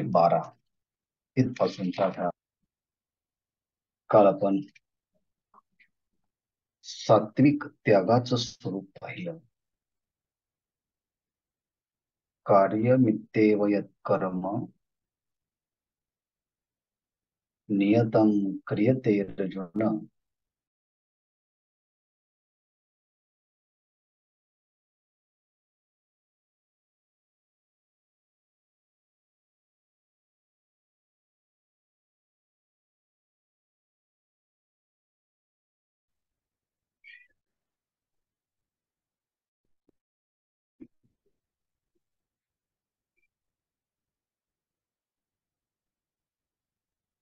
212 इथपासूनचा काल आपण सात्विक त्यागाचं स्वरूप पाहिलं. कार्यमित्येव यत्कर्म नियतं क्रियते अर्जुन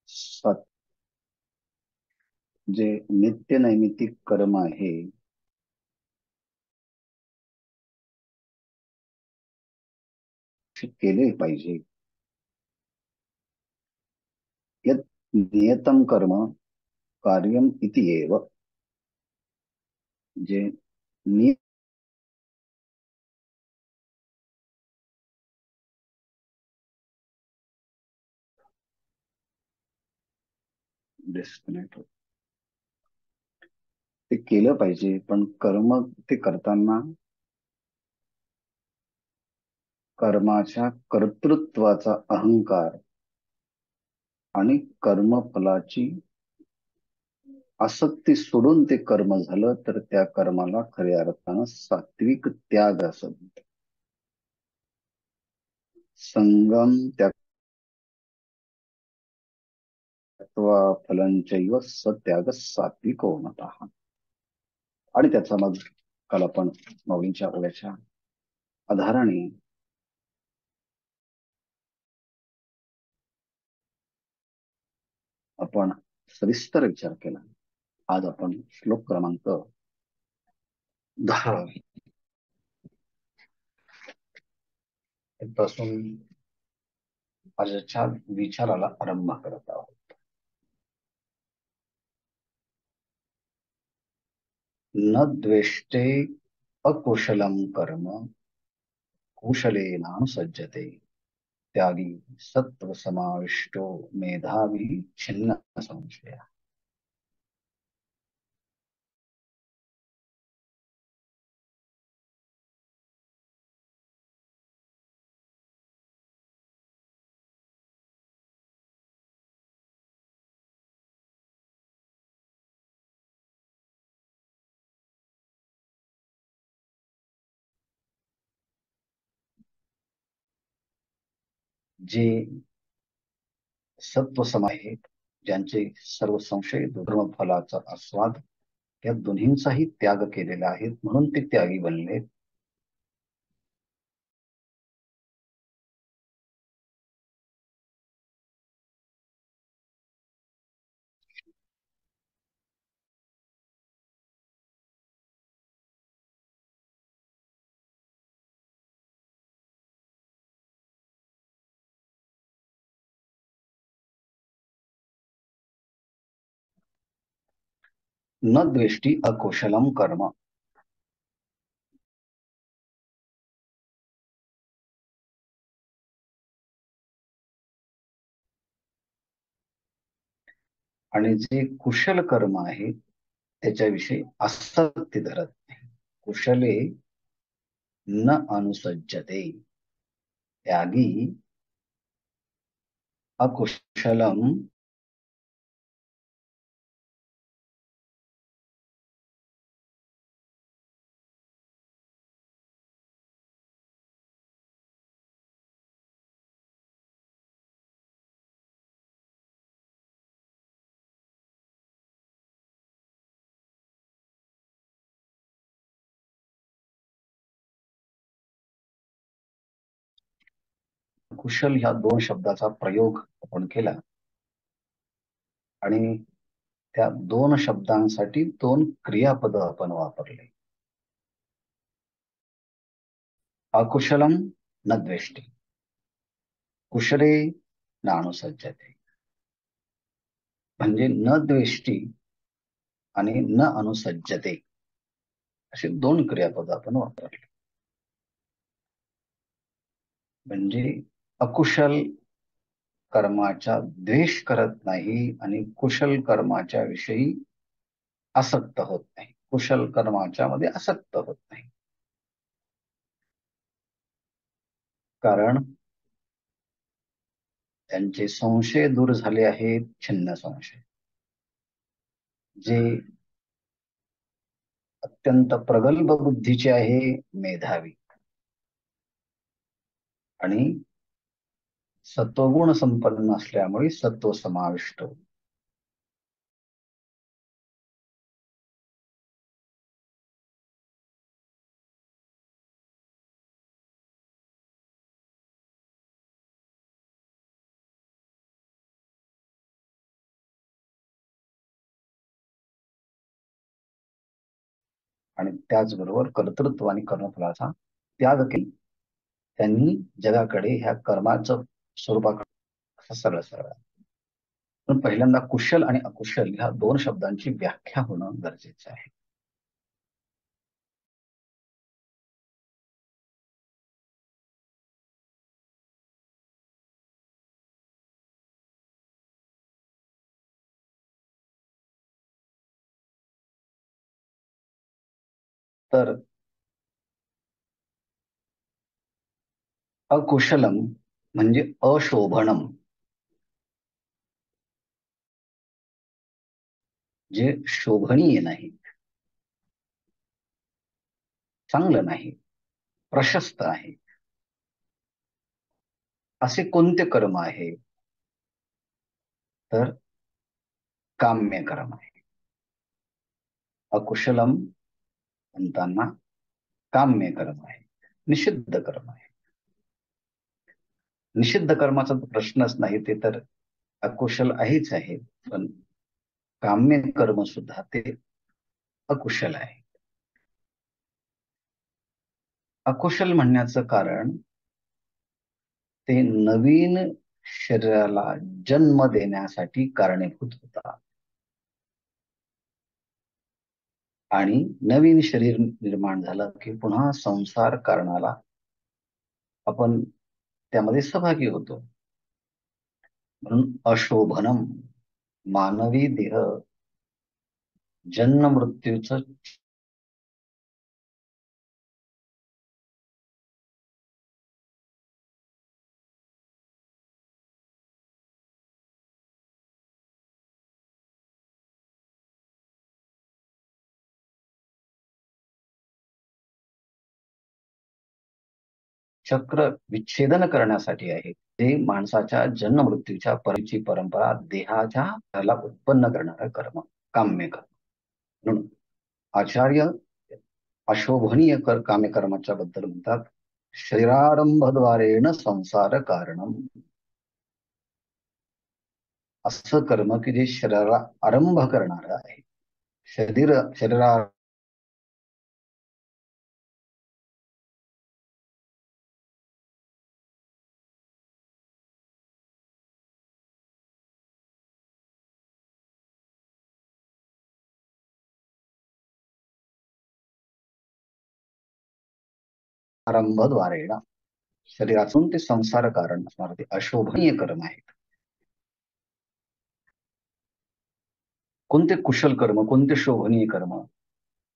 सत जे नित्य नैमित्तिक कर्म आहे ते केले पाहिजे. यत् नियतं कर्म कार्यम इति एव, जे नियत डिस्कनेक्ट ते केलं पाहिजे. पण कर्म ते करताना कर्माच्या कर्तृत्वाचा अहंकार आणि कर्मफलाची आसक्ती सोडून ते कर्म झालं तर त्या कर्माला खऱ्या अर्थानं सात्विक त्याग असं म्हणतात. संगम त्यक्त्वा फलंचैव सत्याग सात्विको मतः. आणि त्याचा मग काल आपण माऊलींच्या ओव्याच्या आधाराने आपण सविस्तर विचार केला. आज आपण श्लोक क्रमांक 10 पासून आजच्या विचाराला आरंभ करत आहोत. न द्वेष्टे अकुशलम कर्म कुशलेनानुसज्जते त्यागी सत्व समाविष्टो मेधावी छिन्न संशय. जे सत्व सम आहेत, ज्यांचे सर्व संशय दुर्गम फलाचा आस्वाद या दोन्हींचाही त्याग केलेला आहे, म्हणून ते त्यागी बनले. न द्वेष्टी अकुशलम कर्म. आणि जे कुशल कर्म आहे त्याच्याविषयी आसक्ती धरत नाही. कुशले न अनुसज्जते त्यागी अकुशलम कुशल ह्या दोन शब्दाचा प्रयोग आपण केला आणि त्या दोन शब्दांसाठी दोन क्रियापद आपण वापरले. अकुशलम न द्वेष्टी, कुशले न अनुसज्जते. म्हणजे न द्वेष्टी आणि न अनुसज्जते असे दोन क्रियापद आपण वापरले. म्हणजे अकुशल कर्माचा द्वेष करत नाही आणि कुशल कर्माच्या विषयी आसक्त होत नाही, कुशल कर्माच्या मध्ये आसक्त होत नाही. कारण त्यांचे संशय दूर झाले आहेत, छिन्न संशय. जे अत्यंत प्रगल्भ बुद्धीचे आहे, मेधावी, आणि सत्वगुण संपन्न असल्यामुळे सत्व समाविष्ट. आणि त्याचबरोबर कर्तृत्व आणि कर्मफलाचा त्याग केला. त्यांनी जगाकडे ह्या कर्माचं स्वरूपाकडे सरळ सरळ. पण पहिल्यांदा कुशल आणि अकुशल ह्या दोन शब्दांची व्याख्या होणं गरजेचं आहे. तर अकुशलम म्हणजे अशोभनम, जे शोभनीय नाही, चांगलं नाही, प्रशस्त आहे, असे कोणते कर्म आहे? तर काम्य कर्म आहे. अकुशलम म्हणताना काम्य कर्म आहे, निषिद्ध कर्म आहे. निषिद्ध कर्माचा प्रश्नच नाही, ते तर अकुशल आहेच आहे. पण काम्य कर्म सुद्धा ते अकुशल आहे. अकुशल म्हणण्याचं कारण ते नवीन शरीराला जन्म देण्यासाठी कारणीभूत होतात. आणि नवीन शरीर निर्माण झालं की पुन्हा संसार कारणाला आपण त्यामध्ये सहभागी होतो. म्हणून अशोभनम, मानवी देह जन्म मृत्यूचं चक्र विच्छेदन करण्यासाठी आहे. ते माणसाच्या जन्म मृत्यूच्या परिची परंपरा देहाच्या ला उत्पन्न करणारं कर्म, काम्य कर्म. म्हणून आचार्य अशोभनीय काम्य कर्माच्या बद्दल म्हणतात, शरीरारंभद्वारेण संसार कारणम. असं कर्म की जे शरीराला आरंभ करणार आहे. शरीरा आरंभद्वारेण, शरीरातून ते संसार कारण असणार ते अशोभनीय कर्म आहेत. कोणते कुशल कर्म, कोणते शोभनीय कर्म?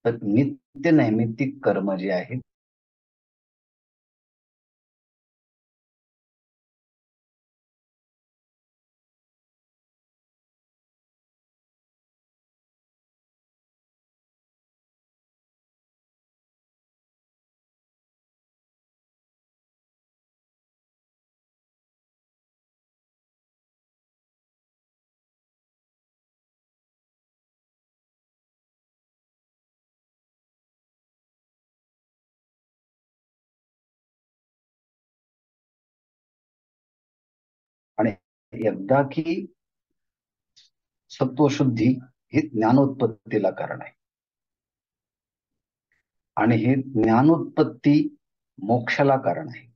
तर नित्य नैमित्तिक कर्म जे आहेत, आणि एकदा की सत्वशुद्धी हे ज्ञानोत्पत्तीला कारण आहे. आणि हे ज्ञानोत्पत्ती मोक्षाला कारण आहे.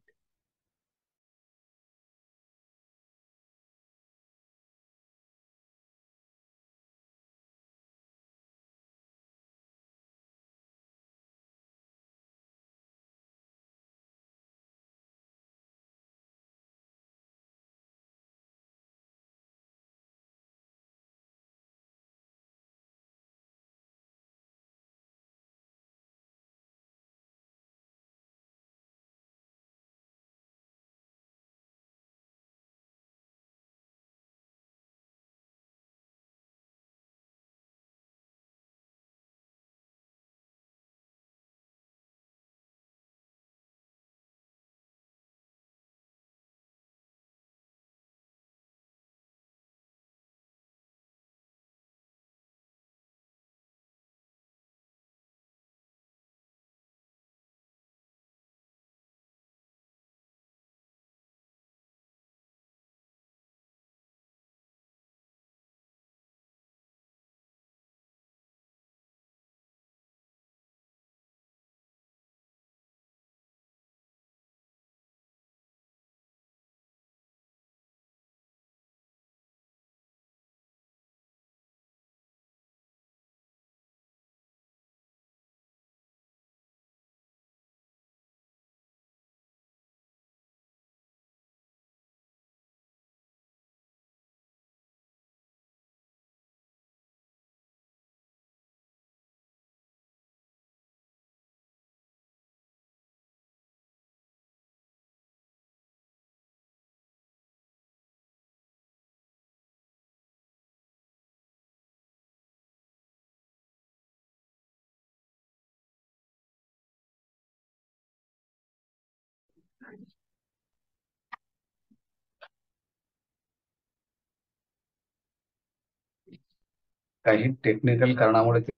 काही टेक्निकल कारणामुळे ते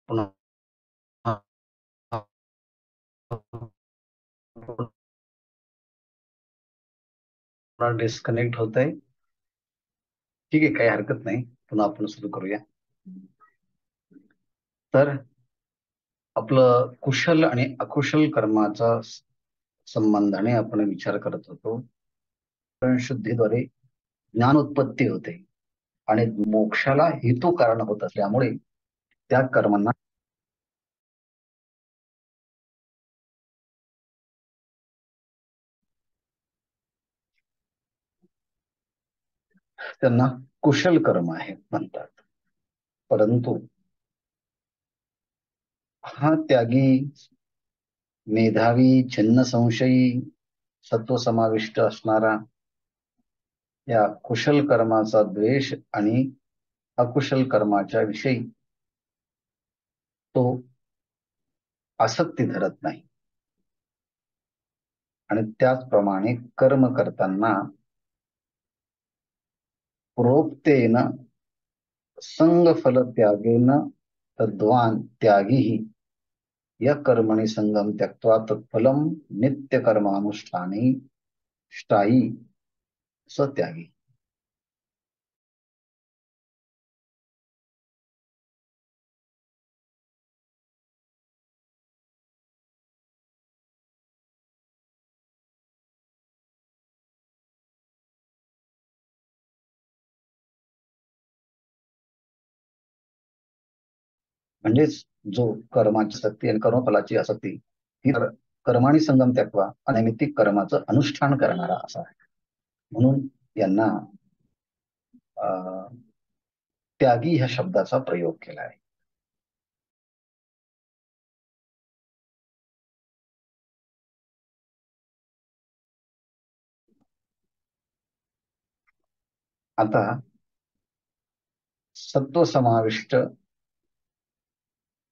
पुन्हा डिस्कनेक्ट होत आहे. ठीक आहे, काही हरकत नाही, पुन्हा आपण सुरू करूया. तर आपलं कुशल आणि अकुशल कर्माचा संबंधाने आपण विचार करत होतो. शुद्धीद्वारे ज्ञान उत्पत्ती होते आणि मोक्षाला हेतू कारण होत असल्यामुळे त्या कर्मांना त्यांना कुशल कर्म आहे म्हणतात. परंतु हा त्यागी, मेधावी, छिन्न संशयी, सत्व समाविष्ट असणारा या कुशल कर्माचा द्वेष आणि अकुशल कर्माच्या विषयी तो आसक्ती धरत नाही. आणि त्याचप्रमाणे कर्म करताना प्रोक्तेन संगफल त्यागेन तद्वान त्यागी या कर्मणि संगम त्यक्त्वा तत्फलम नित्य कर्मानुष्ठाने स्थायी स त्यागी. म्हणजेच जो कर्माची शक्ती आणि कर्मफलाची आसक्ती ही कर्माणी संगम त्यक्त्वा अनैमित्तिक कर्माचं अनुष्ठान करणारा असा आहे. म्हणून यांना त्यागी ह्या शब्दाचा प्रयोग केला आहे. आता सत्व समाविष्ट,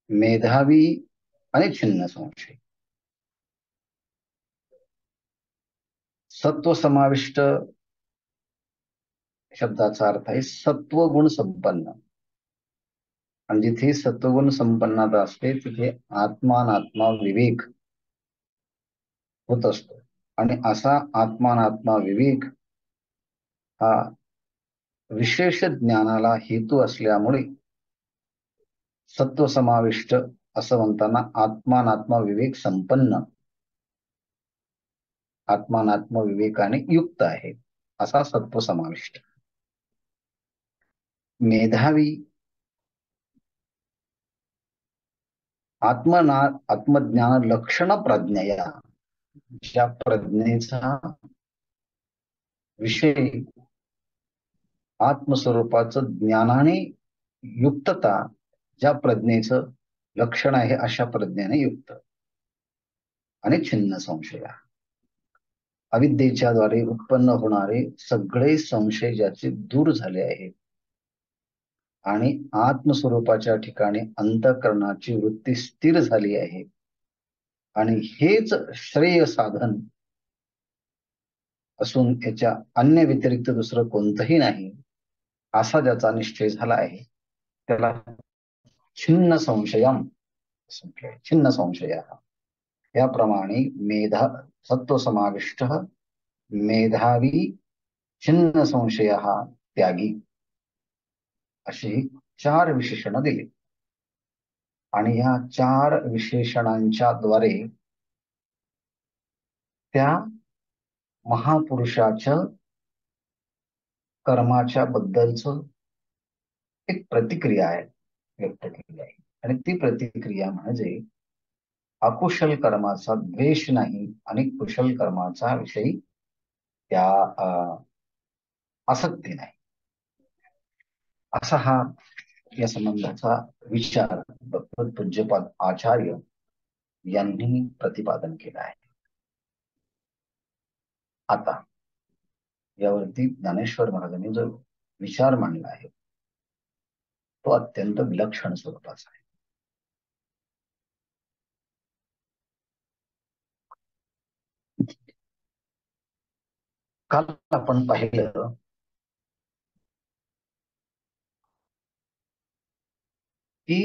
मेधावी आणि छिन्न संशय. सत्व समाविष्ट शब्दाचा अर्थ आहे सत्वगुण संपन्न. आणि जिथे सत्वगुण संपन्नता असते तिथे आत्मानात्मा विवेक होत असतो. आणि असा आत्मानात्मा विवेक हा विशेष ज्ञानाला हेतू असल्यामुळे सत्व समाविष्ट असं म्हणताना आत्मानात्मा विवेक संपन्न, आत्मानात्म विवेकाने युक्त आहे असा सत्व समाविष्ट. मेधावी, आत्मज्ञान लक्षण प्रज्ञया, ज्या प्रज्ञेचा विषय आत्मस्वरूपाचं ज्ञानाने युक्तता, ज्या प्रज्ञेचं लक्षण आहे अशा प्रज्ञेने युक्त. आणि छिन्न संशय, अविद्येच्या द्वारे उत्पन्न होणारे सगळे संशय ज्याचे दूर झाले आहेत आणि आत्मस्वरूपाच्या ठिकाणी अंतःकरणाची वृत्ती स्थिर झाली आहे आणि हेच श्रेय साधन असून याच्या अन्य व्यतिरिक्त दुसरं कोणतंही नाही असा ज्याचा निश्चय झाला आहे त्याला छिन्न संशयम, छिन्न संशय. याप्रमाणे सत्व समाविष्ट, मेधावी, छिन्न संशय त्यागी अशी 4 विशेषणं दिली. आणि या 4 विशेषणांच्या द्वारे त्या महापुरुषाच्या कर्माच्या बद्दलच एक प्रतिक्रिया आहे व्यक्त केली आहे. आणि ती प्रतिक्रिया म्हणजे अकुशल कर्माचा द्वेष नाही आणि कुशल कर्माचा विषयी त्या आसक्ती नाही, असा हा या संबंधाचा विचार पूज्यपाद आचार्य यांनी प्रतिपादन केला आहे. आता यावरती ज्ञानेश्वर महाराजांनी जो विचार मांडला आहे तो अत्यंत विलक्षण स्वरूपाचा आहे. काल आपण पाहिलं की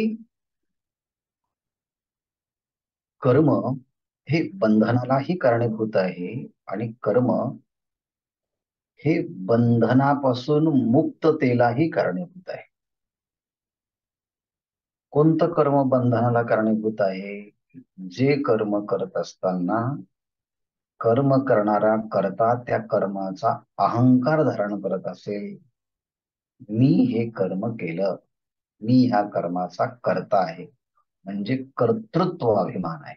कर्म हे बंधनालाही कारणीभूत आहे आणि कर्म हे बंधनापासून मुक्ततेलाही कारणीभूत आहे. कोणतं कर्म बंधनाला कारणीभूत आहे? जे कर्म करत असताना कर्म करणारा कर्ता त्या कर्माचा अहंकार धारण करत असेल, मी हे कर्म केलं, मी ह्या कर्माचा कर्ता आहे, म्हणजे कर्तृत्व अभिमान आहे.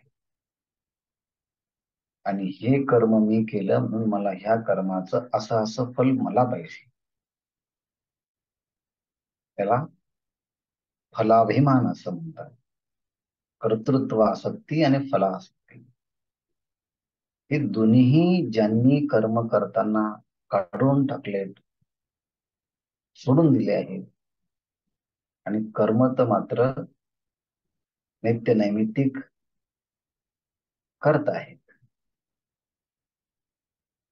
आणि हे कर्म मी केलं म्हणून मला ह्या कर्माचं असं असं फल मला पाहिजे, त्याला फलाभिमान असं म्हणतात. कर्तृत्व आसक्ती आणि फलासक्ती हे दोन्ही ज्यांनी कर्म करताना काढून टाकलेत, सोडून दिले आहेत आणि कर्म तर मात्र नित्य नैमित्तिक करत आहेत,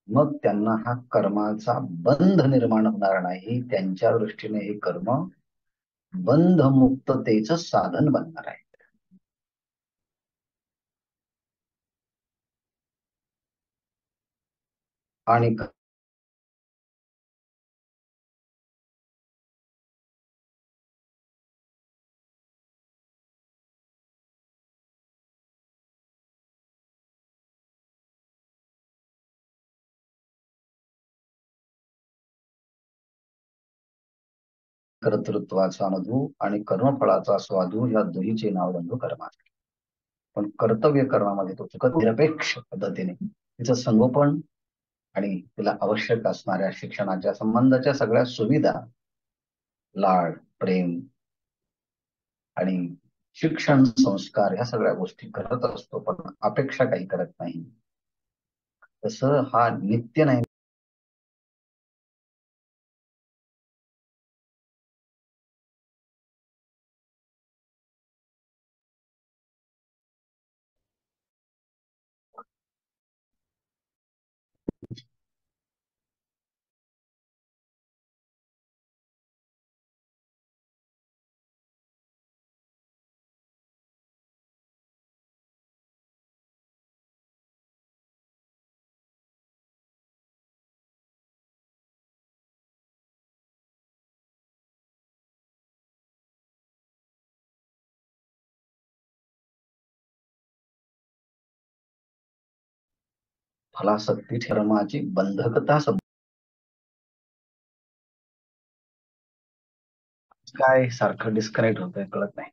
मग त्यांना हा कर्माचा बंध निर्माण होणार नाही. त्यांच्या दृष्टीने हे कर्म बंधमुक्ततेचं साधन बनणार आहे. आणि कर्तृत्वाचा मधू आणि कर्मफळाचा स्वादू या दोन्हीचे नाव बंधू कर्म असते. पण कर्तव्य कर्मामध्ये तो चुकत निरपेक्ष पद्धतीने तिचं संगोपन आणि तिला आवश्यक असणाऱ्या शिक्षणाच्या संबंधाच्या सगळ्या सुविधा, लाड, प्रेम आणि शिक्षण संस्कार ह्या सगळ्या गोष्टी करत असतो, पण अपेक्षा काही करत नाही. तसं हा नित्य नाही. फलासक्ती धर्माची बंधकता काय सारखं डिस्कनेक्ट होतंय कळत नाही.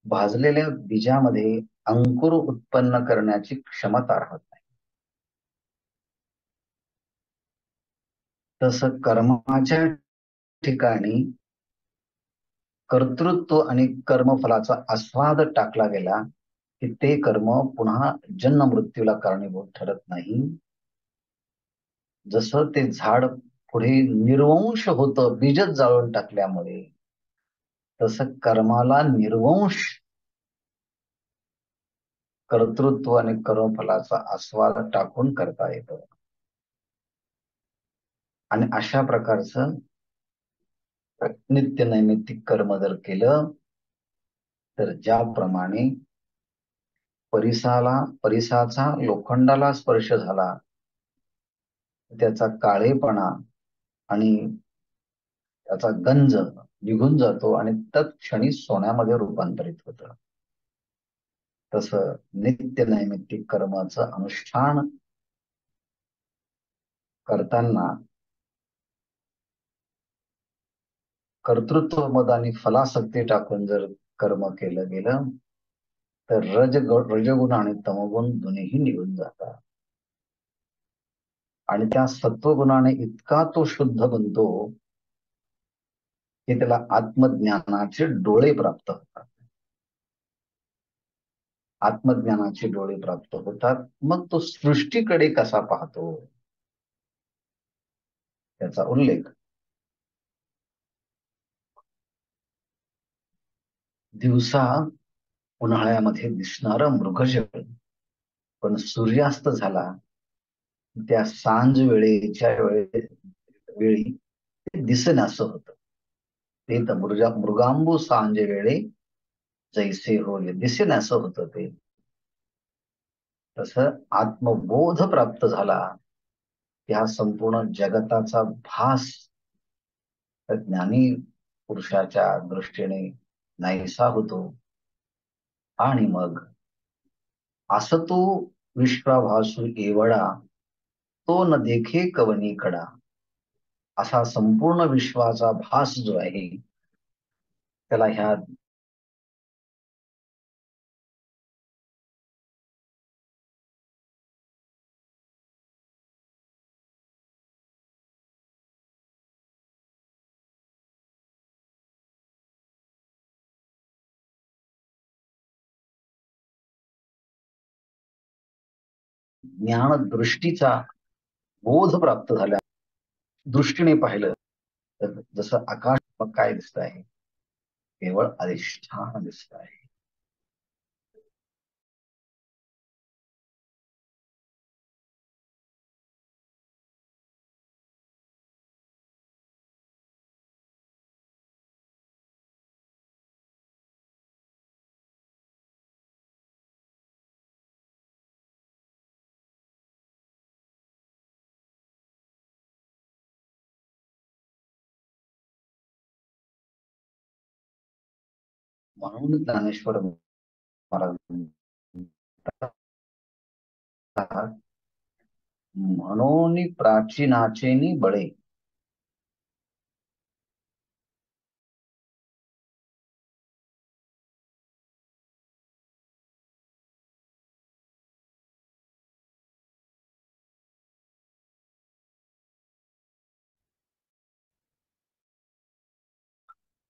भाजलेल्या बीजामध्ये अंकुर उत्पन्न करण्याची क्षमता राहत नाही. तसं कर्माच्या ठिकाणी कर्तृत्व आणि कर्मफलाचा आस्वाद टाकला गेला की ते कर्म पुन्हा जन्म मृत्यूला कारणीभूत ठरत नाही. जसं ते झाड पुढे निर्वंश होतं बीजच जाळून टाकल्यामुळे, तसं कर्माला निर्वंश कर्तृत्व आणि कर्मफलाचा आस्वाद टाकून करता येतं. आणि अशा प्रकारचं नित्य नैमित्तिक कर्म जर केलं तर ज्याप्रमाणे परिसाचा लोखंडाला स्पर्श झाला, त्याचा काळेपणा आणि त्याचा गंज निघून जातो आणि तत्क्षणी सोन्यामध्ये रूपांतरित होतं. तसं नित्य नैमित्तिक कर्माचं अनुष्ठान करताना कर्तृत्व मद आणि फलासक्ती टाकून जर कर्म केलं गेलं तर रजगुण आणि तमगुण दोन्हीही निघून जातात आणि त्या सत्वगुणाने इतका तो शुद्ध बनतो की त्याला आत्मज्ञानाचे डोळे प्राप्त होतात. आत्मज्ञानाचे डोळे प्राप्त होतात, मग तो सृष्टीकडे कसा पाहतो, त्याचा उल्लेख दिवसा उन्हाळ्यामध्ये दिसणारं मृगजळ पण सूर्यास्त झाला त्या सांज वेळी ते दिसेनासं होतं. ते तर मृगांबू सांज वेळे जैसे होय दिसेनासं होतं ते. तसं आत्मबोध प्राप्त झाला त्या संपूर्ण जगताचा भास त्या ज्ञानी पुरुषाच्या दृष्टीने नाहीसा होतो. आणि मग असतो विश्वाभासू एवढा तो न देखे कवनी कडा, असा संपूर्ण विश्वाचा भास जो आहे त्याला ह्या ज्ञान दृष्टीचा बोध प्राप्त झाल्या दृष्टीने पाहिलं तर जसं आकाश मग काय दिसत आहे, केवळ अधिष्ठान दिसत आहे. म्हणून ज्ञानेश्वर महाराज म्हणतात, म्हणून प्राचीनाचेनी बळे.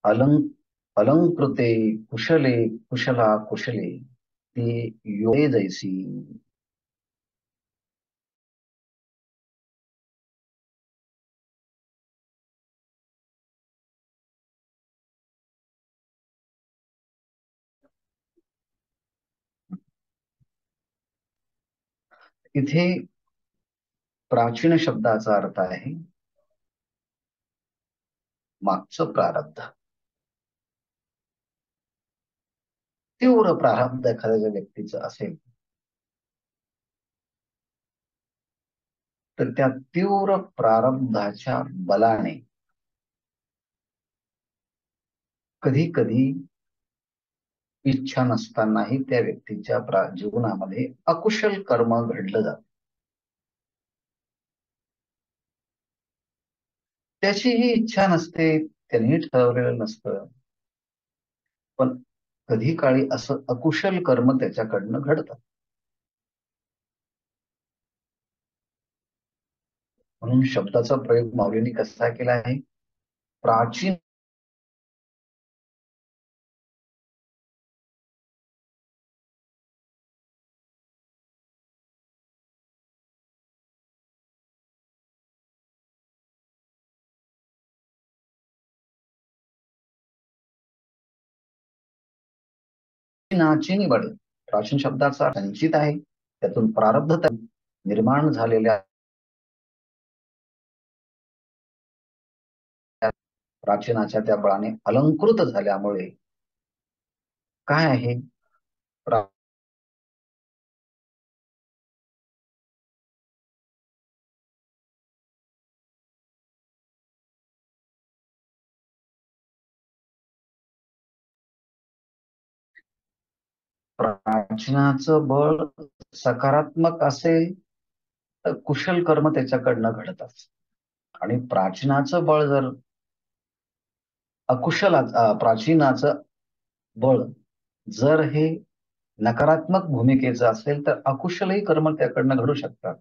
अलं अलंकृते कुशले कुशला कुशले ती योगे जैसी. इथे प्राचीन शब्दाचा अर्थ आहे मागचं प्रारब्ध. तीव्र प्रारब्ध एखाद्या व्यक्तीचं असेल तर त्या तीव्र प्रारब्धाच्या बलाने कधी कधी इच्छा नसतानाही त्या व्यक्तीच्या जीवनामध्ये अकुशल कर्म घडलं जात. त्याचीही इच्छा नसते, त्यांनी ठरवलेलं नसतं, पण कधी काळी असं अकुशल कर्म त्याच्याकडनं घडतं. म्हणून शब्दाचा प्रयोग माऊलींनी कसा केला आहे, प्राचीन नाचिनी बळे. प्राचीन शब्दाचा संचित आहे, त्यातून प्रारब्ध निर्माण झालेल्या प्राचीनाच्या त्या बळाने अलंकृत झाल्यामुळे काय आहे, प्राचीनाचं बळ सकारात्मक असेल तर कुशल कर्म त्याच्याकडनं घडत असत. आणि प्राचीनाचं बळ जर प्राचीनाचं बळ जर हे नकारात्मक भूमिकेचं असेल तर अकुशलही कर्म त्याकडनं घडू शकतात.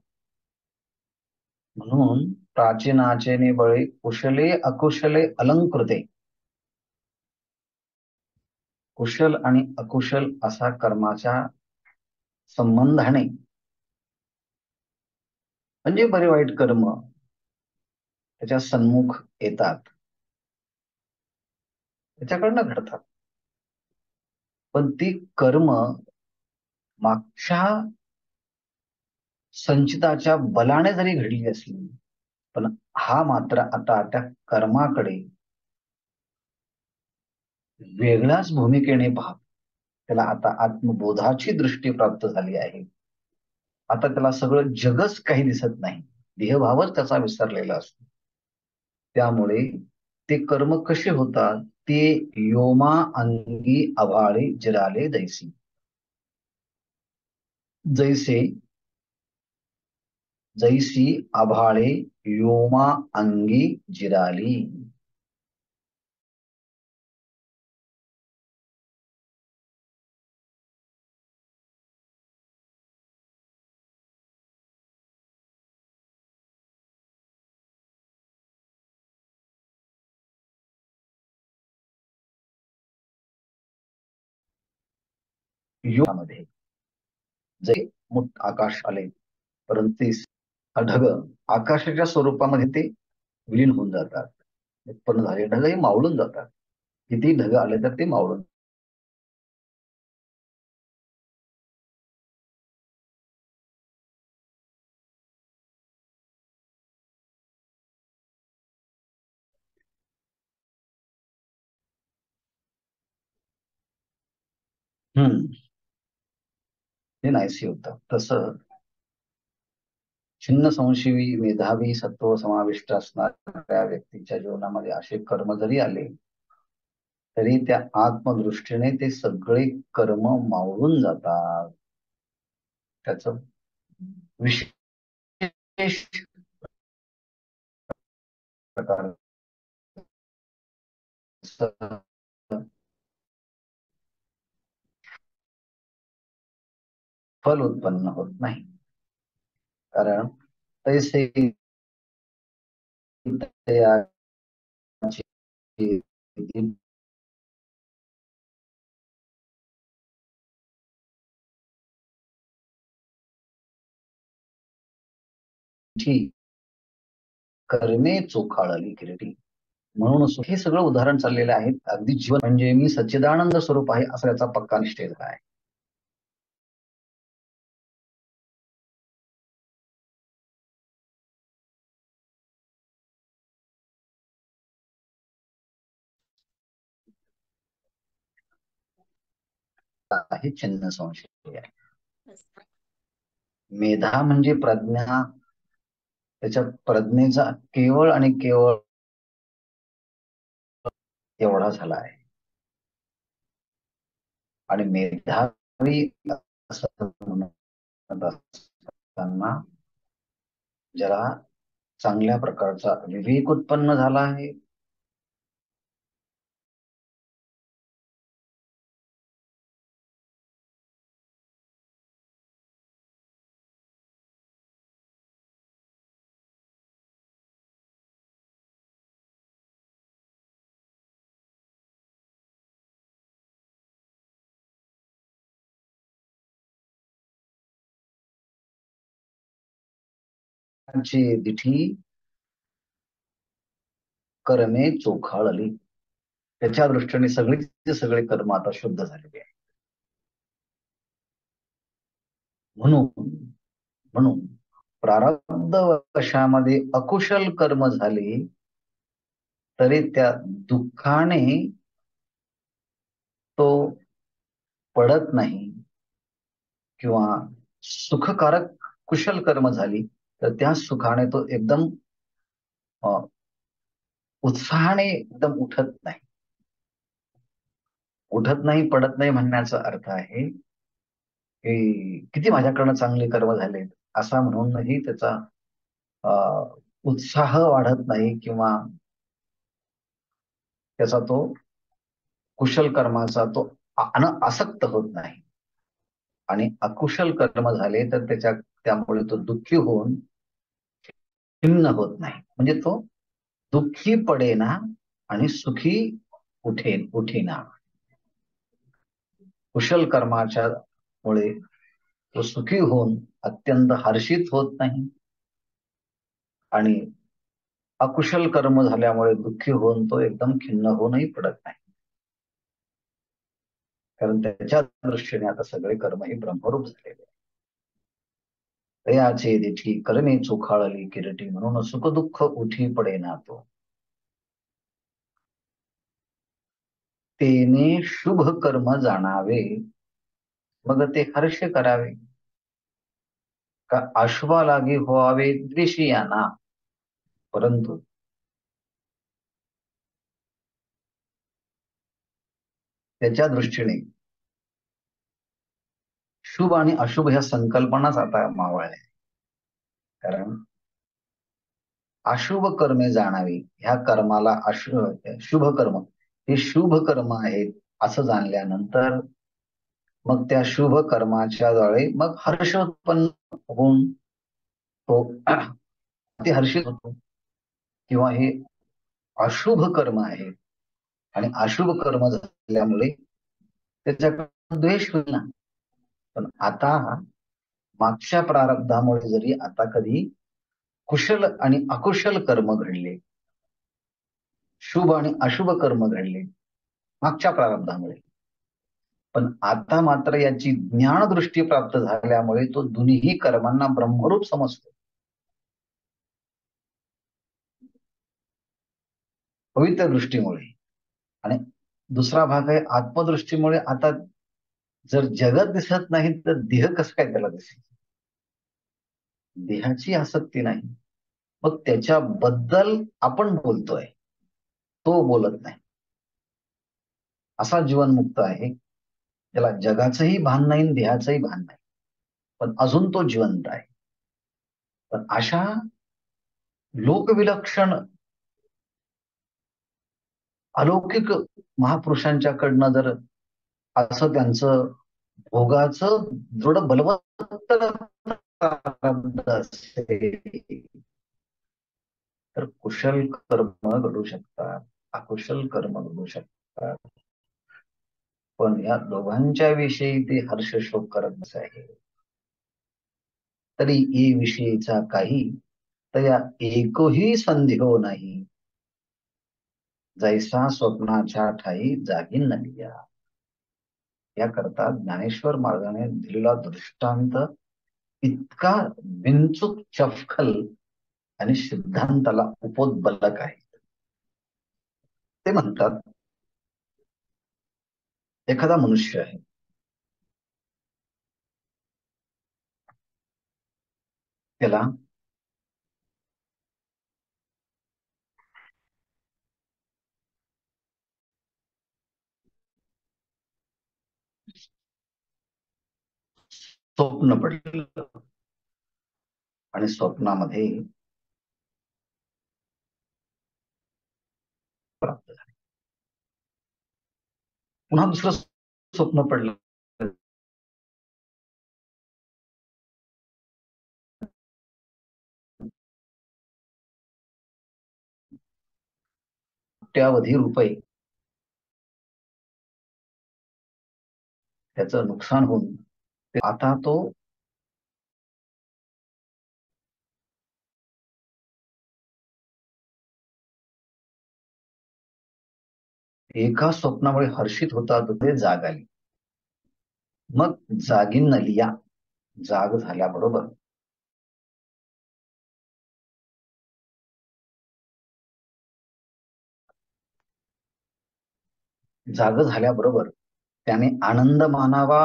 म्हणून प्राचीनाचे बळे कुशले अकुशले अलंकृते. कुशल आणि अकुशल असा कर्माच्या संबंधाने म्हणजे बरे वाईट कर्म त्याच्या सन्मुख येतात, त्याच्याकडनं घडतात. पण ती कर्म मागच्या संचिताच्या बलाने जरी घडली असली, पण हा मात्र आता त्या कर्माकडे वेगळ्याच भूमिकेने पाहतो. त्याला आता आत्मबोधाची दृष्टी प्राप्त झाली आहे. आता त्याला सगळं जगच काही दिसत नाही, देहभावच त्याचा विसरलेला असतो. त्यामुळे ते कर्म कसे होतात, ते योमा अंगी आभाळे जिराले दैसी. जैसे जैसी आभाळे योमा अंगी जिराली. योगामध्ये जे आकाश आले, परंतु ढग आकाशाच्या स्वरूपामध्ये ते विलीन होऊन जातात. उत्पन्न झाले ढग हे मावळून जातात. किती ढग आले तर ते मावळून. हम्म हे नाहीसे होतं. तसं छिन्न संशयी मेधावी सत्व समाविष्ट असणाऱ्या व्यक्तीच्या जीवनामध्ये असे कर्म जरी आले, तरी त्या आत्मदृष्टीने ते सगळे कर्म मावळून जातात. त्याच विशेष प्रकार फल उत्पन्न होत नाही. कारण तैसे कर्मे चोखाळली किरटी. म्हणून हे सगळं उदाहरण चाललेलं आहे. अगदी जीवन म्हणजे मी सच्चिदानंद स्वरूप आहे असा याचा पक्का निश्चय झाला आहे. हे चिन्ह संशय आहे. मेधा म्हणजे प्रज्ञा. त्याच्या प्रज्ञेचा केवळ आणि केवळ एवढा झाला आहे. आणि मेधावी असं म्हणत असताना ज्याला चांगल्या प्रकारचा विवेक उत्पन्न झाला आहे, त्यांची दिठी कर्मे चोखाळली. त्याच्या दृष्टीने सगळीचे सगळे कर्म आता शुद्ध झालेले आहे. म्हणून म्हणून प्रारब्ध वशामध्ये अकुशल कर्म झाले, तरी त्या दुःखाने तो पडत नाही. किंवा सुखकारक कुशल कर्म झाली तर त्या सुखाने तो एकदम उत्साहाने एकदम उठत नाही. उठत नाही, पडत नाही म्हणण्याचा अर्थ आहे की किती माझ्याकडनं चांगले कर्म झाले असा म्हणूनही त्याचा उत्साह वाढत नाही किंवा त्याचा तो कुशल कर्माचा तो आसक्त होत नाही. आणि अकुशल कर्म झाले तर त्यामुळे तो दुःखी होऊन खिन्न होत नाही. म्हणजे तो दुःखी पडेना आणि सुखी उठेना. कुशल कर्माच्या मुळे तो सुखी होऊन अत्यंत हर्षित होत नाही आणि अकुशल कर्म झाल्यामुळे दुःखी होऊन तो एकदम खिन्न होऊनही पडत नाही, कारण त्याच्या दृष्टीने आता सगळे कर्म हे ब्रह्मरूप झालेले आहे. तयाचे दिठी करणे चोखाळली किरटी, म्हणून सुख दुःख उठी पडे ना तो. तेने शुभ कर्म जाणावे, मग ते हर्ष करावे. का अश्वा लागी व्हावे द्वेषियाना, परंतु त्याच्या दृष्टीने शुभ आणि अशुभ ह्या संकल्पनाच आता मावळल्या. कारण अशुभ कर्मे जाणावी, ह्या कर्माला शुभ कर्म हे शुभ कर्म आहेत असं जाणल्यानंतर मग त्या शुभ कर्माच्या द्वारे मग हर्ष उत्पन्न होऊन तो अति हर्षित होतो. किंवा हे अशुभ कर्म आहे आणि अशुभ कर्म झाल्यामुळे त्याच्याकडे द्वेष होईल ना. पण आता मागच्या प्रारब्धामुळे जरी आता कधी कुशल आणि अकुशल कर्म घडले, शुभ आणि अशुभ कर्म घडले मागच्या प्रारब्धामुळे, पण आता मात्र याची ज्ञानदृष्टी प्राप्त झाल्यामुळे तो दोन्ही कर्मांना ब्रह्मरूप समजतो. पवित्र दृष्टीमुळे. आणि दुसरा भाग आहे आत्मदृष्टीमुळे. आता जर जगत दिसत नाही तर देह कसं काय त्याला दिसेल? देहाची आसक्ती नाही, मग त्याच्याबद्दल आपण बोलतोय, तो बोलत नाही. असा जीवनमुक्त आहे, त्याला जगाचंही भान नाही, देहाचंही भान नाही, पण अजून तो जिवंत आहे. पण अशा लोकविलक्षण अलौकिक महापुरुषांच्याकडनं जर असं त्यांचं भोगाचं दृढ बलवत्त असेल तर कुशल कर्म घडू शकतात, अकुशल कर्म घडू शकतात. पण या दोघांच्या विषयी ते हर्ष शोक करत नसावे. तरी ये विषयीचा काही तया एकही संदेह नाही, जैसा स्वप्नाच्या ठाई जागी नलिया. याकरता ज्ञानेश्वर मार्गाने दिलेला दृष्टांत इतका बिनचूक चपखल आणि सिद्धांताला उपोद्बलक आहे. ते म्हणतात, एखादा मनुष्य आहे, त्याला स्वप्न पडलं आणि स्वप्नामध्ये प्राप्त झाले. पुन्हा दुसरं स्वप्न पडलं, कोट्यावधी रुपये त्याचं नुकसान होऊन आता तो एका स्वप्नामुळे हर्षित होता, तो जाग आली. मग जागीन नलिया, जाग झाल्याबरोबर जाग झाल्याबरोबर त्याने आनंद मानावा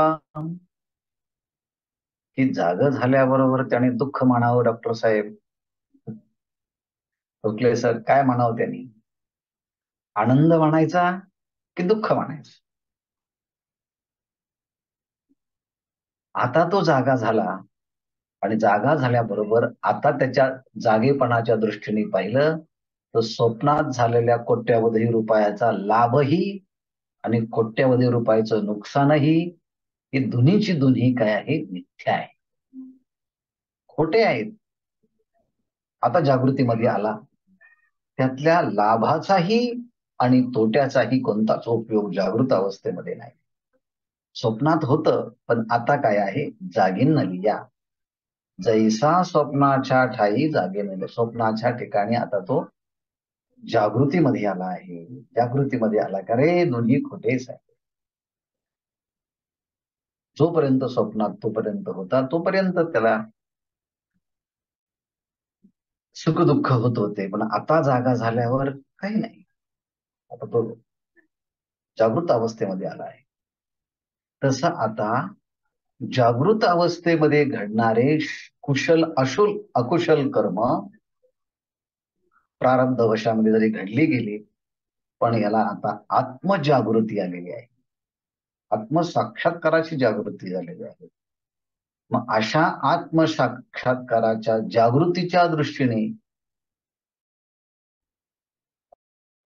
की जाग झाल्याबरोबर त्याने दुःख मानावं? डॉक्टर साहेब ओकले सर, काय मानावं त्यांनी? आनंद मानायचा की दुःख मानायचं? आता तो जागा झाला आणि जागा झाल्याबरोबर आता त्याच्या जागेपणाच्या दृष्टीने पाहिलं तर स्वप्नात झालेल्या कोट्यावधी रुपयाचा लाभही आणि कोट्यावधी रुपयाचं नुकसानही ही दोन्हीची दोन्ही काय आहे? मिथ्या आहे, खोटे आहेत. आता जागृतीमध्ये आला, त्यातल्या लाभाचाही आणि तोट्याचाही कोणताच उपयोग जागृत अवस्थेमध्ये नाही. स्वप्नात होतं, पण आता काय आहे? जागीन नलिया, जैसा स्वप्नाच्या ठाई जागे नलिया. स्वप्नाच्या ठिकाणी आता तो जागृतीमध्ये आला आहे. जागृतीमध्ये आला का रे दोन्ही खोटेच आहे. जोपर्यंत स्वप्नात तोपर्यंत होता तोपर्यंत त्याला सुख दुःख होत होते, पण आता जागा झाल्यावर काही नाही. आता तो जागृत अवस्थेमध्ये आला आहे. तसं आता जागृत अवस्थेमध्ये घडणारे कुशल अकुशल कर्म प्रारब्ध वशामध्ये जरी घडली गेली, पण याला आता आत्मजागृती आलेली आहे. आत्मसाक्षात्काराची जागृती झालेली आहे. मग अशा आत्मसाक्षात्काराच्या जागृतीच्या दृष्टीने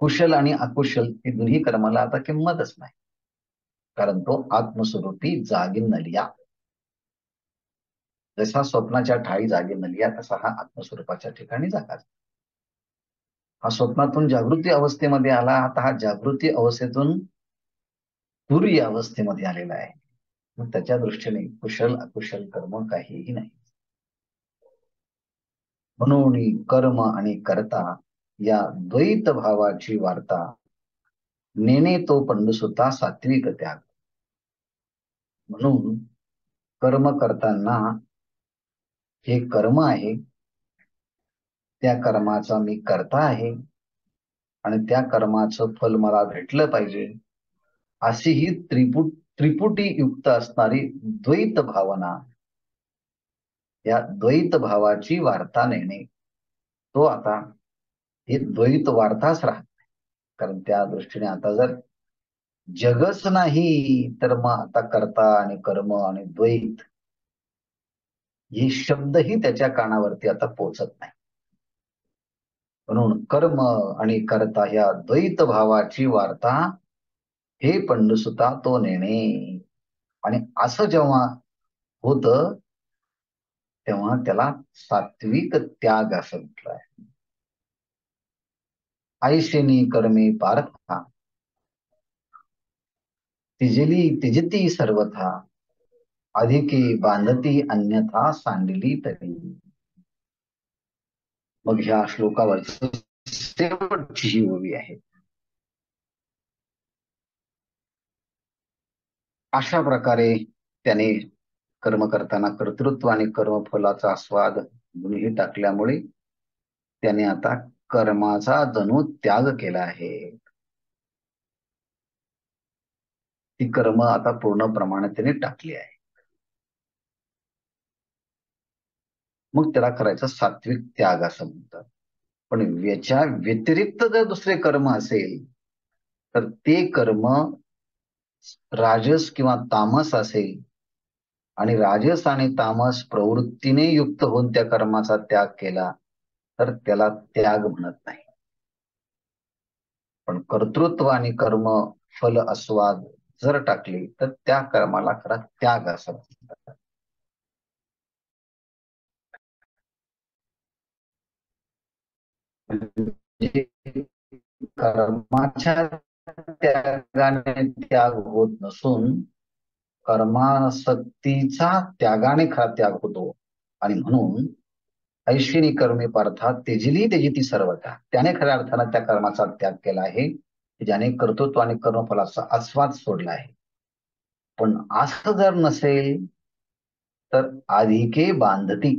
कुशल आणि अकुशल हे दोन्ही कर्माला आता किंमतच नाही, कारण तो आत्मस्वरूपी जागी नलिया. जसा स्वप्नाच्या ठाई जागी नलिया तसा हा आत्मस्वरूपाच्या ठिकाणी जागा. हा स्वप्नातून जागृती अवस्थेमध्ये आला, आता हा जागृती अवस्थेतून तुरीय अवस्थेमध्ये आलेला आहे. मग त्याच्या दृष्टीने कुशल अकुशल कर्म काहीही नाही. म्हणून कर्म आणि कर्ता या द्वैत भावाची वार्ता नेणे तो पंडसुता सात्विक त्याग. म्हणून कर्म करताना हे कर्म आहे, त्या कर्माचा मी कर्ता आहे आणि त्या कर्माचं फल मला भेटलं पाहिजे, अशी ही त्रिपुटी युक्त असणारी द्वैत भावना, या द्वैत भावाची वार्ता नेणे, तो आता ही द्वैत वार्ताच राहत नाही. कारण त्या दृष्टीने आता जर जगच नाही तर मग आता कर्ता आणि कर्म आणि द्वैत हे शब्दही त्याच्या कानावरती आता पोचत नाही. म्हणून कर्म आणि कर्ता ह्या द्वैत भावाची वार्ता हे पंडुसुता तो नेणे. आणि असं जेव्हा होत तेव्हा त्याला सात्विक त्याग असं म्हटलं आहे. ऐशेनी कर्मे पार्था तिजती सर्वथा अधिके बांधती अन्यथा सांडली तरी. मग ह्या श्लोकावर शेवटची ही ओवी आहे. अशा प्रकारे त्याने कर्म करताना कर्तृत्व आणि कर्मफलाचा स्वाद दोन्ही टाकल्यामुळे त्याने आता कर्माचा जणू त्याग केला आहे. ती कर्म आता पूर्ण प्रमाणात त्याने टाकली आहे. मग त्याला करायचा सात्विक त्याग असं म्हणतात. पण याच्या व्यतिरिक्त जर दुसरे कर्म असेल तर ते कर्म राजस किंवा तामस असेल आणि राजस आणि तामस प्रवृत्तीने युक्त होऊन त्या कर्माचा त्याग केला तर त्याला त्याग म्हणत नाही. पण कर्तृत्व आणि कर्म फल आस्वाद जर टाकली तर त्या कर्माला खरा त्याग असं म्हणतात. कर्माच्या त्यागाने त्याग होत नसून कर्मासक्तीचा त्यागाने खरा त्याग होतो. आणि म्हणून ऐशिनी कर्मे पार्थात त्यजिती सर्वथा, त्याने खऱ्या अर्थानं त्या कर्माचा त्याग केला आहे ज्याने कर्तृत्व आणि कर्मफलाचा आस्वाद सोडला आहे. पण असं जर नसेल तर अधिके बांधती,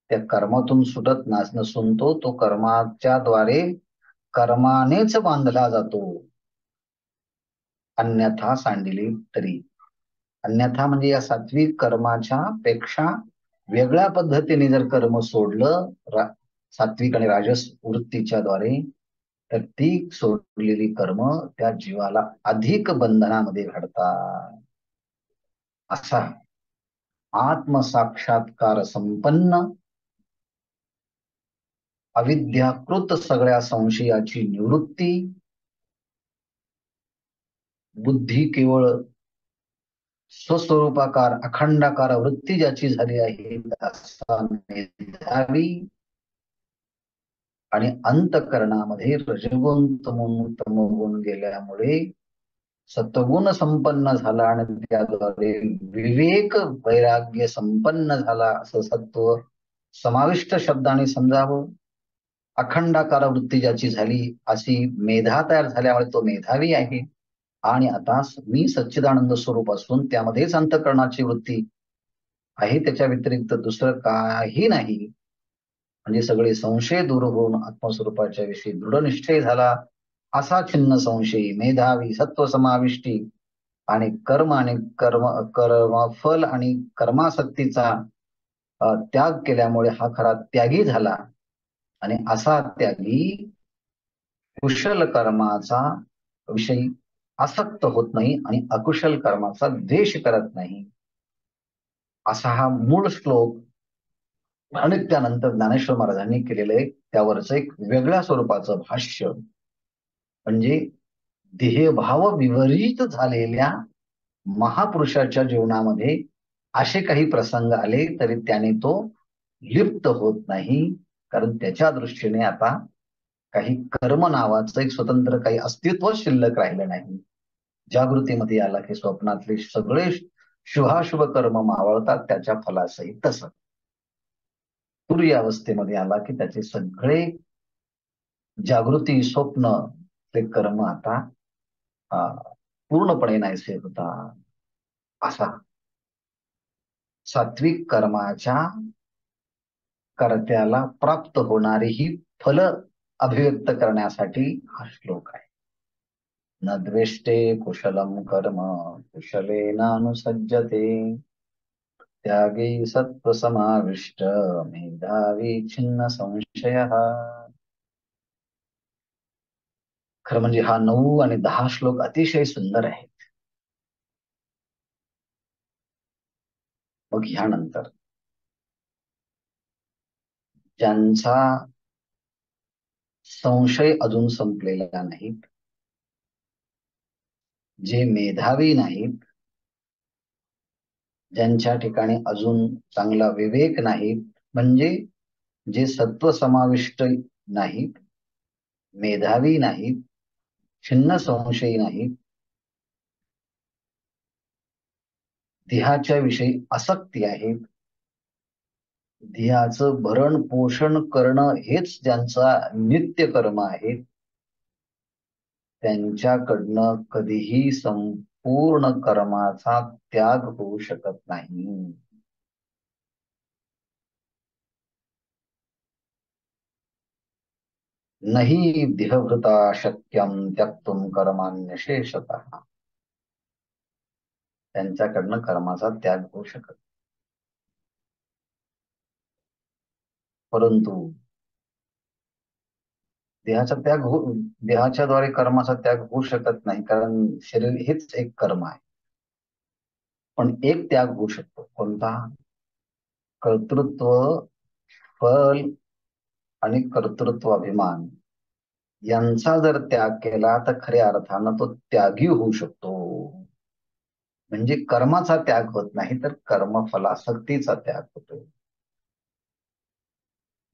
त्या कर्मातून सुटत नसून तो कर्माच्या द्वारे कर्मानेच बांधला जातो. अन्यथा सांडिली तरी, अन्यथा म्हणजे या सात्विक कर्माच्या पेक्षा वेगळ्या पद्धतीने जर कर्म सोडलं सात्विक आणि राजस वृत्तीच्या द्वारे, तर ती सोडलेली कर्म त्या जीवाला अधिक बंधनामध्ये घडतात. असा आत्मसाक्षात्कार संपन्न अविद्याकृत सगळ्या संशयाची निवृत्ती, बुद्धी केवळ स्वस्वरूपाकार अखंडाकार वृत्ती ज्याची झाली आहे असा मेधावी आणि अंतकरणामध्ये रजगुण तमोगुण गेल्यामुळे सत्वगुण संपन्न झाला आणि त्याद्वारे विवेक वैराग्य संपन्न झाला असं सत्व समाविष्ट शब्दाने समजावं. अखंडाकार वृत्ती ज्याची झाली, अशी मेधा तयार झाल्यामुळे तो मेधावी आहे. आणि आता मी सच्चिदानंद स्वरूप असून त्यामध्येच अंतःकरणाची वृत्ती आहे, त्याच्या व्यतिरिक्त दुसरं काही नाही. म्हणजे सगळे संशय दूर होऊन आत्मस्वरूपाच्या विषयी दृढनिश्चय झाला, असा छिन्न संशयी मेधावी सत्व समाविष्टी आणि कर्म आणि कर्म फल आणि कर्मासक्तीचा त्याग केल्यामुळे हा खरा त्यागी झाला. आणि असा त्यागी कुशल कर्माचा विषयी आसक्त होत नाही आणि अकुशल कर्माचा द्वेष करत नाही, असा हा मूळ श्लोक. आणि त्यानंतर ज्ञानेश्वर महाराजांनी केलेलं त्यावरचं एक वेगळ्या स्वरूपाचं भाष्य, म्हणजे देहभाव विवरित झालेल्या महापुरुषाच्या जीवनामध्ये असे काही प्रसंग आले तरी त्याने तो लिप्त होत नाही, कारण त्याच्या दृष्टीने आता काही कर्म नावाचं एक स्वतंत्र काही अस्तित्व शिल्लक राहिलं नाही. जागृतीमध्ये आला की स्वप्नातले सगळे शुभाशुभ कर्म मावळतात त्याच्या फलासहित. तसं तुरीय अवस्थेमध्ये आला की त्याचे सगळे जागृती स्वप्न ते कर्म आता पूर्णपणे नाहीसे होतात. असा सात्विक कर्माच्या कर्त्याला प्राप्त होणारी ही फल अभिव्यक्त करण्यासाठी हा श्लोक आहे. न द्वेष्टे कुशलम कर्म कुशलेनानुसज्जते त्यागी सत्वसमाविष्ट मेधावी छिन्न संशय. खरं म्हणजे हा 9 आणि 10 श्लोक अतिशय सुंदर आहेत. मग ह्यानंतर ज्यांचा संशय अजून संपलेला नाहीत, जे मेधावी नाहीत, ज्यांच्या ठिकाणी अजून चांगला विवेक नाही, म्हणजे जे सत्व समाविष्ट नाहीत, मेधावी नाहीत, छिन्न संशयी नाहीत, देहाच्या विषयी आसक्ती आहेत, देहाचं भरण पोषण करणं हेच ज्यांचा नित्य कर्म आहे, त्यांच्याकडनं कधीही संपूर्ण कर्माचा त्याग होऊ शकत नाही. नाही देहभृता शक्यम त्यक्तुम कर्मान्यशेषतः. त्यांच्याकडनं कर्माचा त्याग होऊ शकत. परंतु देहाच्या द्वारे कर्माचा त्याग होऊ शकत नाही, कारण शरीर हेच एक कर्म आहे. पण एक त्याग होऊ शकतो. कोणता? कर्तृत्व फल आणि कर्तृत्व अभिमान यांचा जर त्याग केला तर खऱ्या अर्थानं तो त्यागी होऊ शकतो. म्हणजे कर्माचा त्याग होत नाही, तर कर्मफलासक्तीचा त्याग होतो.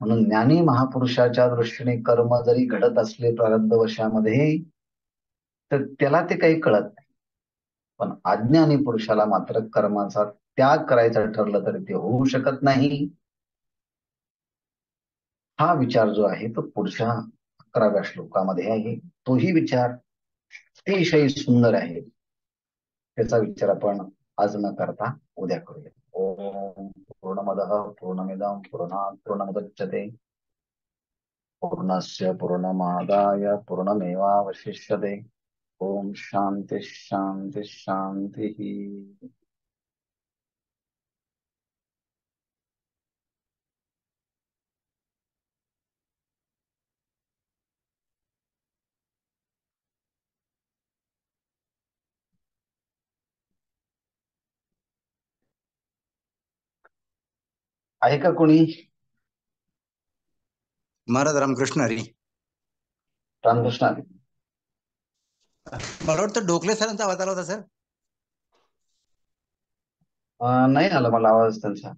म्हणून ज्ञानी महापुरुषाच्या दृष्टीने कर्म जरी घडत असले प्रारब्ध वशामध्ये, तर त्याला ते काही कळत नाही. पण अज्ञानी पुरुषाला मात्र कर्माचा त्याग करायचा ठरलं तरी ते होऊ शकत नाही. हा विचार जो आहे तो पुढच्या 11व्या श्लोकामध्ये आहे. तोही विचार अतिशय सुंदर आहे. त्याचा विचार आपण आज न करता उद्या करूया. ओम पूर्णमदः पूर्णमिदं पूर्णात् पूर्णमुदच्यते पूर्णस्य पूर्णमादाय पूर्णमेवावशिष्यते. ओम शांती शांती शांती. आहे का कोणी? महाराज रामकृष्ण हरी. रामकृष्ण हरी. मला वाटतं ढोकले सरांचा आवाज आला होता सर. नाही आला मला आवाज त्यांचा.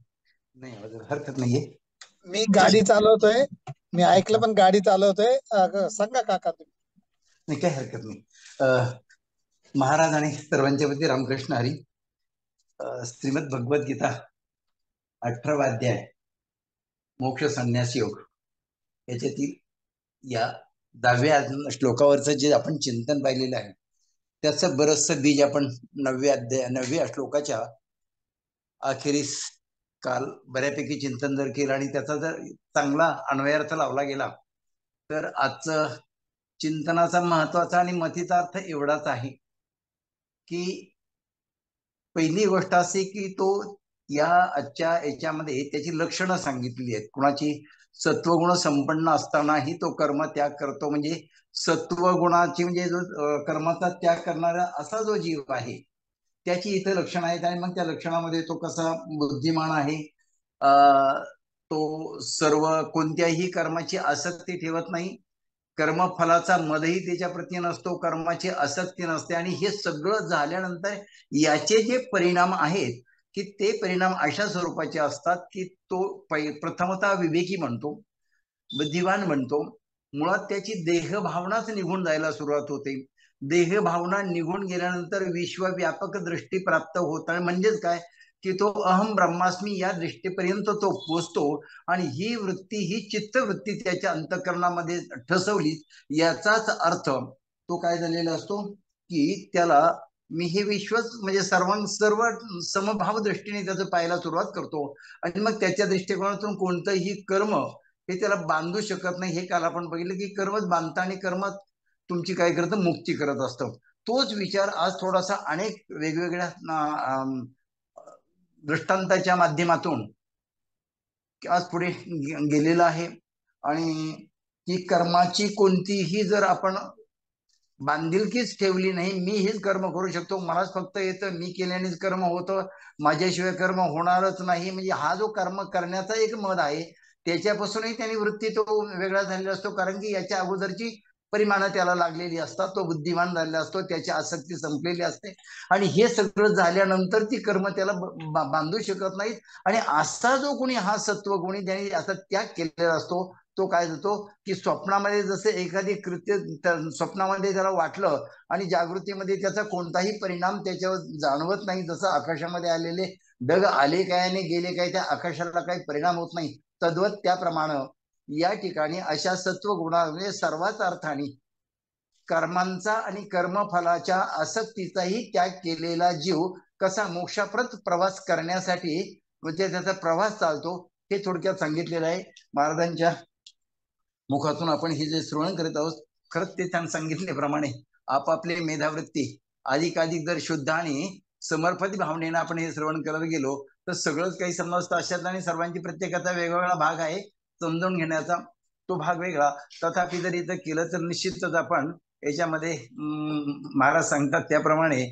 नाही, हरकत नाहीये. मी गाडी चालवतोय, मी ऐकलं पण गाडी चालवतोय. सांगा काका तुम्ही. नाही, काही हरकत नाही. महाराज आणि सर्वांच्या वती रामकृष्ण हरी. श्रीमद भगवद्गीता 18वा अध्याय मोक्ष संन्यास योग याच्यातील या 10व्या श्लोकावरचं जे आपण चिंतन पाहिलेलं आहे त्याचं बरचसं बीज आपण 9व्या श्लोकाच्या अखेरीस काल बऱ्यापैकी चिंतन जर केलं आणि त्याचा जर चांगला अन्वयार्थ लावला गेला तर आजचं चिंतनाचा महत्वाचा आणि मतितार्थ एवढाच आहे की पहिली गोष्ट अशी की तो या आजच्या याच्यामध्ये त्याची लक्षणं सांगितली आहेत. कुणाची सत्वगुण संपन्न असतानाही तो कर्म त्याग करतो, म्हणजे सत्वगुणाची म्हणजे जो कर्माचा त्याग करणारा असा जो जीव आहे त्याची इथे लक्षणं आहेत. आणि मग त्या लक्षणामध्ये तो कसा बुद्धिमान आहे, तो सर्व कोणत्याही कर्माची आसक्ती ठेवत नाही, कर्मफलाचा मदही त्याच्या प्रती नसतो, कर्माची आसक्ती नसते. आणि हे सगळं झाल्यानंतर याचे जे परिणाम आहेत की ते परिणाम अशा स्वरूपाचे असतात की तो प्रथमतः विवेकी म्हणतो, बुद्धिवान म्हणतो. मुळात त्याची देहभावनाच निघून जायला सुरुवात होते. देहभावना निघून गेल्यानंतर विश्वव्यापक दृष्टी प्राप्त होत आहे. म्हणजेच काय की तो अहम ब्रह्मास्मी या दृष्टीपर्यंत तो पोचतो. आणि ही वृत्ती, ही चित्तवृत्ती त्याच्या अंतःकरणामध्ये ठसवली, याचाच अर्थ तो काय झालेला असतो की त्याला मी हे विश्वच म्हणजे सर्व समभाव दृष्टीने त्याचं पाहायला सुरुवात करतो. आणि मग त्याच्या दृष्टिकोनातून कोणतंही कर्म हे त्याला बांधू शकत नाही. हे काल आपण बघितलं की कर्मच बांधतं आणि कर्मात तुमची काय करतं, मुक्ती करत असतं. तोच विचार आज थोडासा अनेक वेगवेगळ्या दृष्टांताच्या माध्यमातून आज पुढे गेलेला आहे. आणि ती कर्माची कोणतीही जर आपण बांधिलकीच ठेवली नाही, मी हेच कर्म करू शकतो, मलाच फक्त येतं, मी केल्यानेच कर्म होतं, माझ्याशिवाय कर्म होणारच नाही, म्हणजे हा जो कर्म करण्याचा एक मत आहे त्याच्यापासूनही त्यांनी वृत्ती तो वेगळा झालेला असतो. कारण की याच्या अगोदरची परिमाणं त्याला लागलेली असतात, तो बुद्धिमान झालेला असतो, त्याची आसक्ती संपलेली असते. आणि हे सगळं झाल्यानंतर ती कर्म त्याला बांधू शकत नाहीत. आणि असा जो कोणी हा सत्वगुणी ज्याने असा त्याग केलेला असतो तो काय होतो की स्वप्नामध्ये जसे एखादी कृत्य स्वप्नामध्ये त्याला वाटलं आणि जागृतीमध्ये त्याचा कोणताही परिणाम त्याच्यावर जाणवत नाही. जसं आकाशामध्ये आलेले ढग आले काय आणि गेले काय, त्या आकाशाला काही परिणाम होत नाही, तद्वत त्याप्रमाणे या ठिकाणी अशा सत्वगुणा म्हणजे सर्वाच अर्थाने कर्मांचा आणि कर्मफलाच्या आसक्तीचाही त्याग केलेला जीव कसा मोक्षाप्रत प्रवास करण्यासाठी म्हणजे त्याचा प्रवास चालतो हे थोडक्यात सांगितलेलं आहे महाराजांच्या मुखातून. आपण हे जे श्रवण करत आहोत खरंच ते त्यांनी सांगितल्याप्रमाणे आपापले मेधावृत्ती अधिकाधिक जर शुद्ध आणि समर्पित भावनेनं आपण हे श्रवण करत गेलो तर सगळंच काही समजतं. अशात आणि सर्वांची प्रत्येकाचा वेगवेगळा भाग आहे समजून घेण्याचा, तो भाग वेगळा. तथापि जर इथं केलं तर निश्चितच आपण याच्यामध्ये महाराज सांगतात त्याप्रमाणे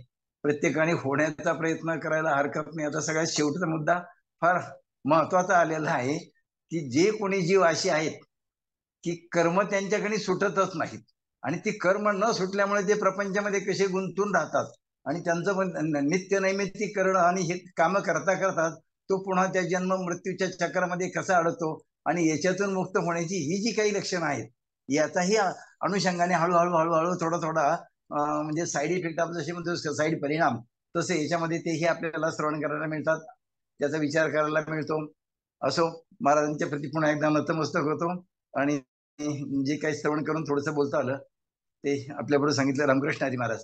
प्रत्येकाने होण्याचा प्रयत्न करायला हरकत नाही. आता सगळ्यात शेवटचा मुद्दा फार महत्वाचा आलेला आहे की जे कोणी जीव असे आहेत की कर्म त्यांच्याकडे सुटतच नाहीत आणि ती कर्म न सुटल्यामुळे ते प्रपंचामध्ये कसे गुंतून राहतात आणि त्यांचं पण नित्य नैमित्तिक करणं आणि हे काम करता करतात तो पुन्हा त्या जन्म मृत्यूच्या चक्रामध्ये कसा अडतो आणि याच्यातून मुक्त होण्याची ही जी काही लक्षणं आहेत याचाही अनुषंगाने हळूहळू हळूहळू थोडा थोडा म्हणजे साईड इफेक्ट आपण जसे म्हणतो साईड परिणाम तसे याच्यामध्ये तेही आपल्याला श्रवण करायला मिळतात, त्याचा विचार करायला मिळतो. असो, महाराजांच्या प्रती पुन्हा एकदा नतमस्तक होतो आणि जे काही श्रवण करून थोडंसं बोलता आलं ते आपल्याबरोबर सांगितलं. रामकृष्ण हरी महाराज.